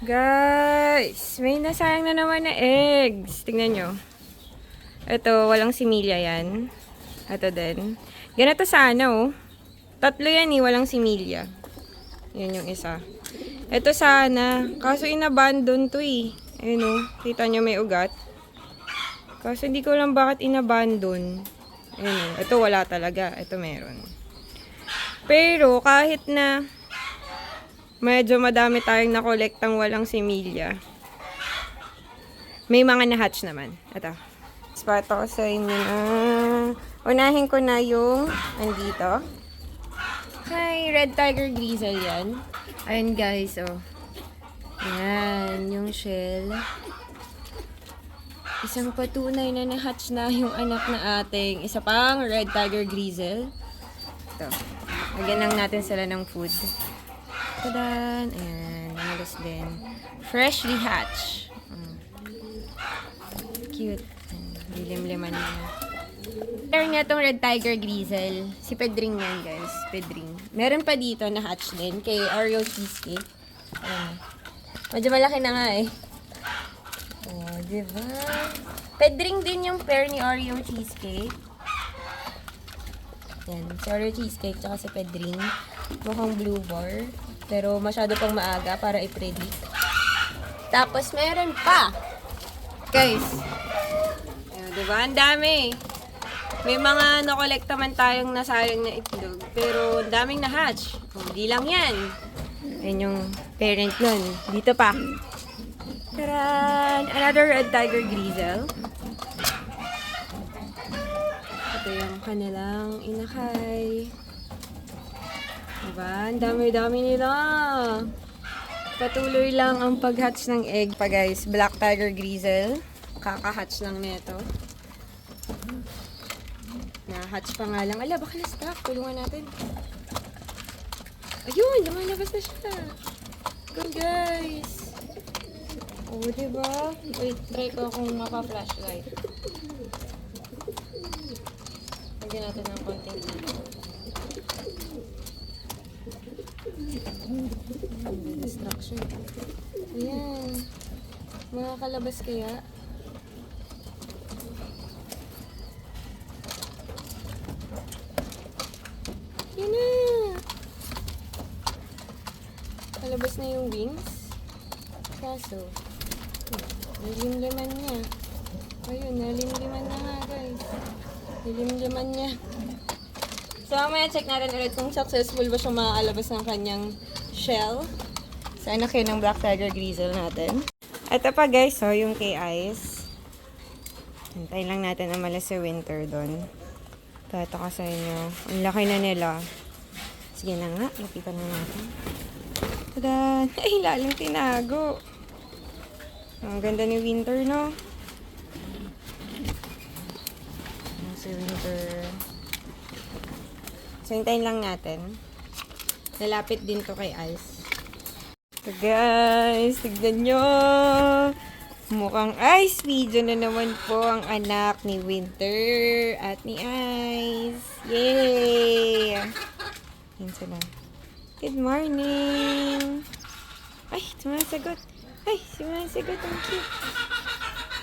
Guys, may nasayang na naman na eggs. Tingnan nyo. Ito, walang similya yan. Ito din. Ganito sana, oh. Tatlo yan, walang similya. Yan yung isa. Ito sana. Kaso inabandon to, eh. Ayun, oh. Kita nyo may ugat. Kaso hindi ko lang bakit inabandon. Ayun, oh. Ito wala talaga. Ito meron. Pero, kahit na medyo madami tayong nakolektang walang similya, may mga na-hatch naman. Ito. Spot ko sa inyo na. Unahin ko na yung andito. Hi, Red Tiger Grizzle yan. Ayun guys, oh. Yan, yung shell. Isang patunay na na-hatch na yung anak na ating isa pang Red Tiger Grizzle. Ito. Lagyan lang natin sila ng food. Tadan! Ayan, namalas din. Freshly hatched. Cute. Lilim-liman na. Meron nga itong Red Tiger Grizzle. Si Pedring yan, guys. Pedring. Meron pa dito na hatch din kay Oreo Cheesecake. Ayan. Medyo malaki na nga eh. Oh, diba? Pedring din yung pair ni Oreo Cheesecake. Yan. Si Oreo Cheesecake tsaka si Pedring. Mukhang blue bar. Pero masyado pang maaga para i-predict. Tapos meron pa. Guys. Ayan, diba? Ang dami. May mga nakolekta man tayong nasayang na itlog. Pero ang daming na-hatch. Hindi lang yan. Ayan yung parent nun. Dito pa. Taran! Another Red Tiger Grizzle. Ito yung kanilang inakay. Diba? Ang dami-dami nila. Patuloy lang ang pag-hatch ng egg pa guys. Black Tiger Grizzle. Kaka-hatch lang nito. Na-hatch pa nga lang. Ala, baka na-stuck. Tulungan natin. Ayun! Lumalabas na siya. Good guys. Oh, diba? Wait, try ko kung mapa-flashlight. Lagyan natin ng konting dito. Distraction. Ayan. Makakalabas kaya? Yan na! Kalabas na yung wings. Kaso, nalimliman niya. Ayun, nalimliman na nga guys. Nalimliman niya. So, mamaya check natin ulit kung successful ba siya makakalabas ng kanyang shell. Sa anak yun ng Black Tiger Grizzle natin. Ito pa guys, so yung kay Ice. Hintayin lang natin na malas sa winter doon. Ito ka sa inyo. Ang laki na nila. Sige na nga, lapitan na natin. Tada! Ay, lalang tinago. Ang ganda ni Winter, no? Si Winter. So, hintayin lang natin. Nalapit din to kay Ice. So, guys, tignan nyo. Mukhang Ice video na naman po ang anak ni Winter at ni Ice. Yay! Yan sila. Good morning! Ay, sumasagot. Ay, sumasagot. Ang cute.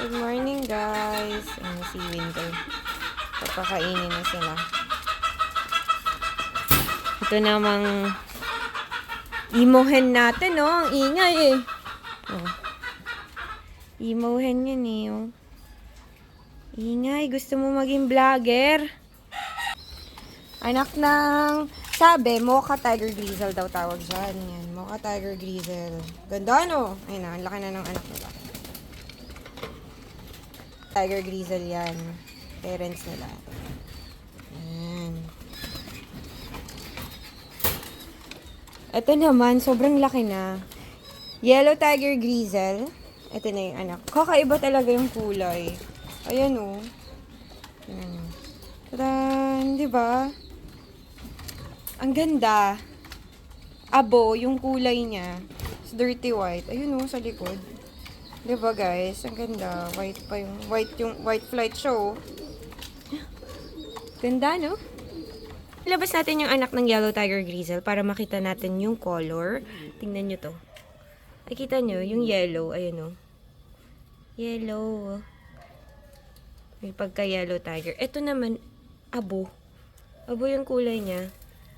Good morning, guys. Ayan si Winter. Papakainin na sila. Ito namang emo-hen natin, no? Ang ingay, eh. Oh. Emo-hen yan, eh. Oh. Ingay. Gusto mo maging vlogger? Anak ng... Sabi, Mocha Tiger Grizzle daw tawag dyan. Yan, Mocha Tiger Grizzle. Ganda, no? Ayun na, ang laki na ng anak nila. Tiger Grizzle yan. Parents nila. Yan. Ito naman, sobrang laki na. Yellow Tiger Grizzle. Ito na yung anak. Kakaiba talaga yung kulay. Ayan, oh. Ayan. Tadaan! Diba? Ang ganda. Abo, yung kulay niya. It's dirty white. Ayun oh, sa likod. Diba guys? Ang ganda. White pa yung white flight show. Ganda, no? Ilabas natin yung anak ng Yellow Tiger Grizzle para makita natin yung color. Tingnan nyo to. Ay, kita nyo, yung yellow, ayun o. Yellow. May pagka-yellow tiger. Ito naman, abo. Abo yung kulay niya.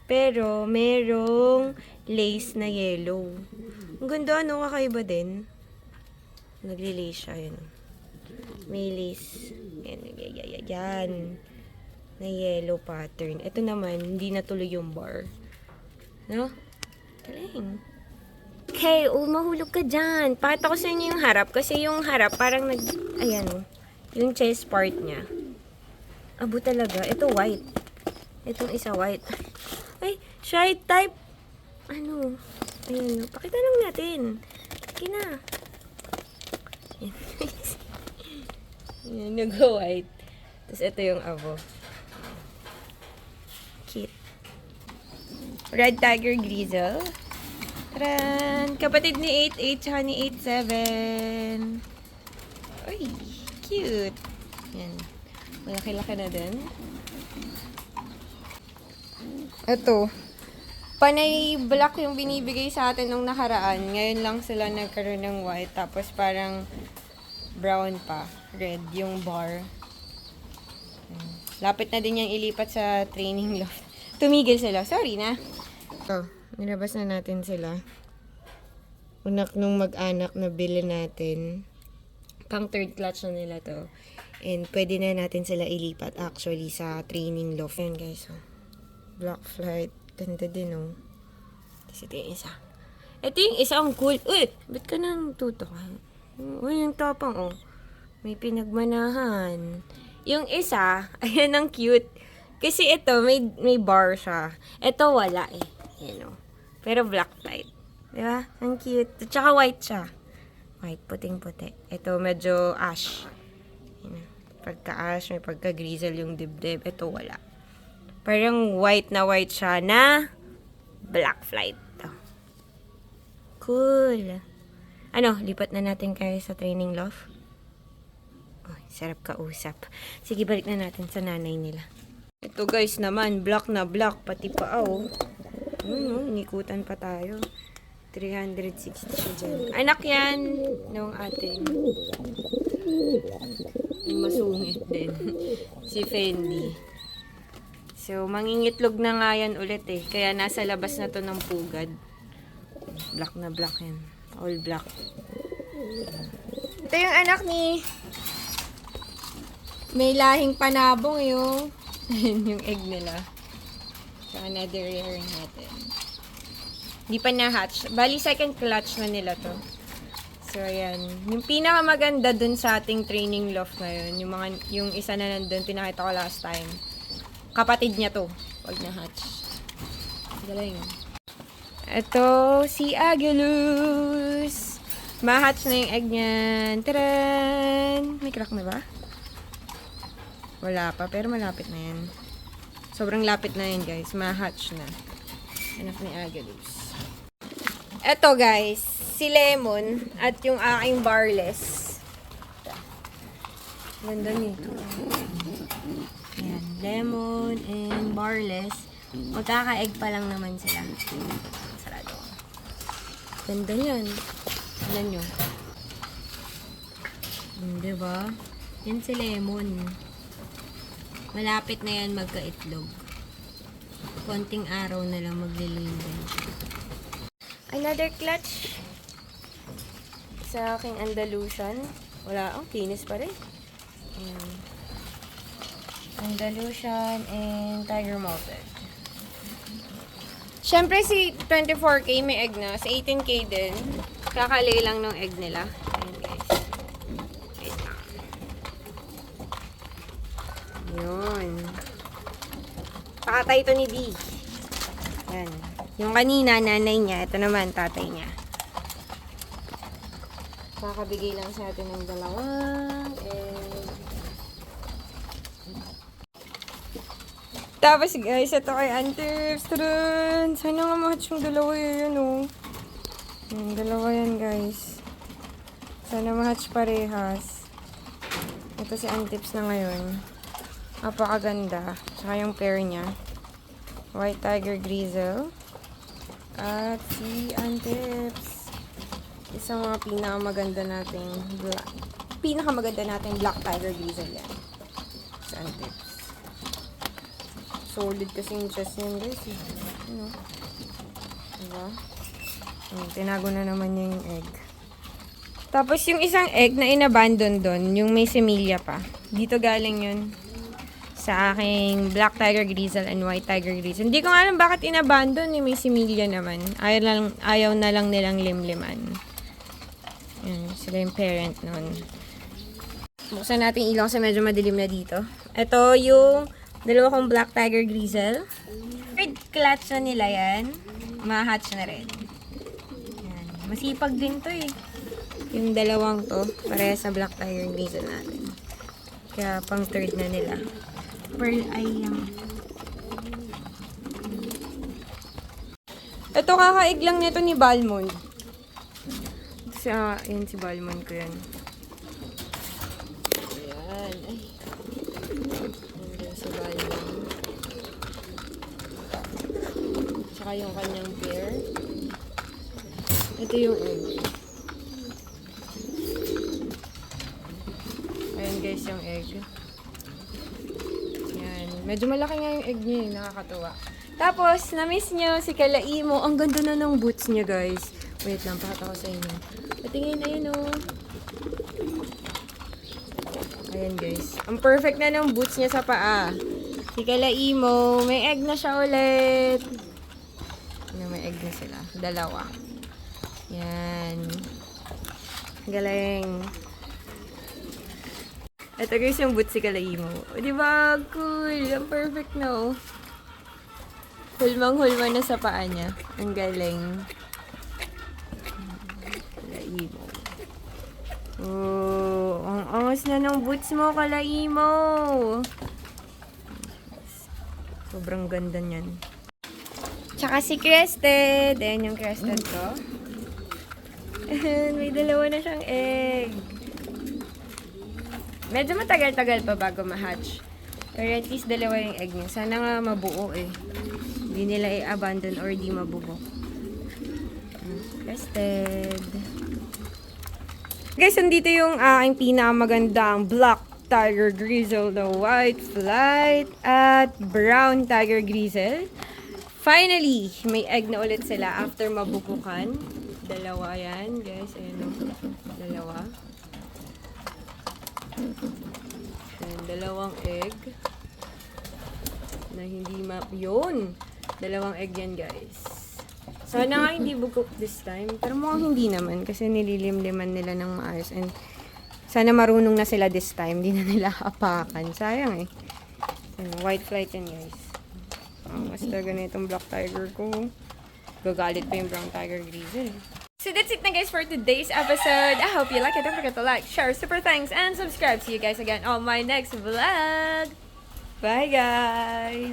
Pero, merong lace na yellow. Ang ganda, ano, kakaiba din. Nagli-lace siya, yun. May lace. Yan. Na yellow pattern. Ito naman, hindi natuloy yung bar. No? Galing. Okay, mahulog ka dyan. Pakita ko sa inyo yung harap. Kasi yung harap, parang ayan o. Yung chest part niya. Abo talaga. Ito white. Itong isa white. Ay, shade type. Ano? Ayan o. Pakita lang natin. Sige na. Ayan, nag-white. Tapos ito yung abo. Cute. Red Tiger Grizzle. Taran! Kapatid ni 88 tsaka ni 87. Uy, cute. Yan. Malaki-laki na din. Ito. Panay black yung binibigay sa atin nung nakaraan. Ngayon lang sila nagkaroon ng white. Tapos parang brown pa. Red yung bar. Lapit na din yung ilipat sa training loft. Tumigil sila. Sorry na. Ito. Nilabas na natin sila. Unak nung mag-anak na bili natin. Pang third clutch na nila to. And pwede na natin sila ilipat actually sa training loft. Ayan guys. Oh. Black flight. Ganda din oh. Tapos ito yung isa. Ito yung isa ang cool. Uy! Ba't ka nang tutok? Uy, yung tapang oh. May pinagmanahan. Yung isa, ayan ang cute. Kasi ito, may bar siya. Ito wala eh. Ayan oh. Pero black light. Diba? Ang cute. Tsaka white siya. White, puting-puti. Ito, medyo ash. Pagka-ash, may pagka-grizzle yung dibdib. Ito, wala. Parang white na white siya na black flight. Ito. Cool. Ano, lipat na natin kayo sa training loft. Oh, sarap kausap. Sige, balik na natin sa nanay nila. Ito guys naman, black na black. Pati pa, oh. Nikutan pa tayo. 360 siya dyan. Anak yan nung ating masungit din. Si Fendi. So, mangingitlog na nga yan ulit eh. Kaya nasa labas na to ng pugad. Black na black yan. All black. Ito yung anak ni may lahing panabong yung yung egg nila. So, another rare natin. Hindi pa na-hatch. Bali, second clutch na nila to. So, ayan. Yung pinakamaganda dun sa ating training loft ngayon, yung isa na nandun, pinakita ko last time. Kapatid niya to, pag na-hatch. Galing. Ito, si Agulus. Ma-hatch na yung egg niyan. Taran! May crack na ba? Wala pa, pero malapit na yan. Sobrang lapit na yan, guys. Ma-hatch na. Anak ni Agulus. Eto guys, si Lemon at yung aking barless. Ganda nito. Ayan, Lemon and barless. Magkaka-egg pa lang naman sila. Sarado. Ganda yan. Ano nyo? Diba? Yan si Lemon. Malapit na yan magka-itlog. Konting araw na lang maglilinggan. Another clutch sa aking Andalusian. Wala, kinis pa rin. Ayan. Andalusian and Tiger Malted. Siyempre si 24K may egg na. Si 18K din. Kakalay lang ng egg nila. Ayan guys. Wait lang. Yun. Pakatay ito ni D. Ayan. Yung kanina, nanay niya. Ito naman, tatay niya. Kakabigay lang sa atin ng dalawang egg. Tapos guys, ito kay Antips. Tadaan! Sana nga match yung dalawa yun, oh. Yung dalawa yan, guys. Sana match parehas. Ito si Antips na ngayon. Napakaganda. Tsaka yung pair niya. White Tiger Grizzle. At si Antips. Isang mga pinakamaganda nating Black Tiger Grizzle yan. Saan tips? Solid kasi yung chest niyan guys. Ano? Diba? Tinago na naman niya yung egg. Tapos yung isang egg na inabandon doon, yung may semilya pa. Dito galing yun. Sa aking Black Tiger Grizzle and White Tiger Grizzle. Hindi ko nga alam bakit inabandon, may similya naman. Ayaw na lang nilang limliman. Yan, sila yung parent nun. Buksan natin ilaw kasi medyo madilim na dito. Ito yung dalawa kong Black Tiger Grizzle. Third clutch na nila yan. Ma-hatch na rin. Yan. Masipag din to eh. Yung dalawang to, pareha sa Black Tiger Grizzle natin. Kaya pang third na nila. Pearl eye lang. Ito kakaig lang nito ni Balmond. Yan si Balmond ko yan. Ayan. Ayan si Balmond. Tsaka yung kanyang pair. Ito yung egg. Ayan guys yung egg. Medyo malaki nga yung egg niya eh. Nakakatuwa. Tapos, na-miss nyo si Kalaimo. Ang ganda na ng boots niya, guys. Wait lang, pakita ko sa inyo. Patingin, ayun o. Ayan, guys. Ang perfect na ng boots niya sa paa. Si Kalaimo, may egg na siya ulit. May egg na sila. Dalawa. Yan. Galing. Ito guys yung boots si Kalaimo. O diba? Cool. Ang perfect no. Hulmang-hulma na sa paa niya. Ang galing. Kalaimo. Oh, ang angas na ng boots mo, Kalaimo. Sobrang ganda niyan. Tsaka si Crested. Ayan yung Crested ko. And may dalawa na siyang egg. Medyo matagal-tagal pa bago ma-hatch. Pero at least dalawa yung egg niya. Sana nga mabuo eh. Hindi nila i-abandon or di mabubok. Tested. Guys, nandito yung aking pinakamagandang Black Tiger Grizzle, the White Flight, at Brown Tiger Grizzle. Finally, may egg na ulit sila after mabubukan. Dalawa yan, guys. Ayan o. Dalawa. And dalawang egg na hindi yun! Dalawang egg yan guys. Sana nga hindi bugok this time. Pero mukhang hindi naman kasi nililimliman nila ng maayos. And sana marunong na sila this time. Hindi na nila apakan. Sayang eh. And white flight yan guys. Mas talaga na itong Black Tiger ko. Gagalit pa yung Brown Tiger Grizzle. So that's it na guys for today's episode. I hope you like it. Don't forget to like, share, super thanks, and subscribe. See you guys again on my next vlog. Bye guys!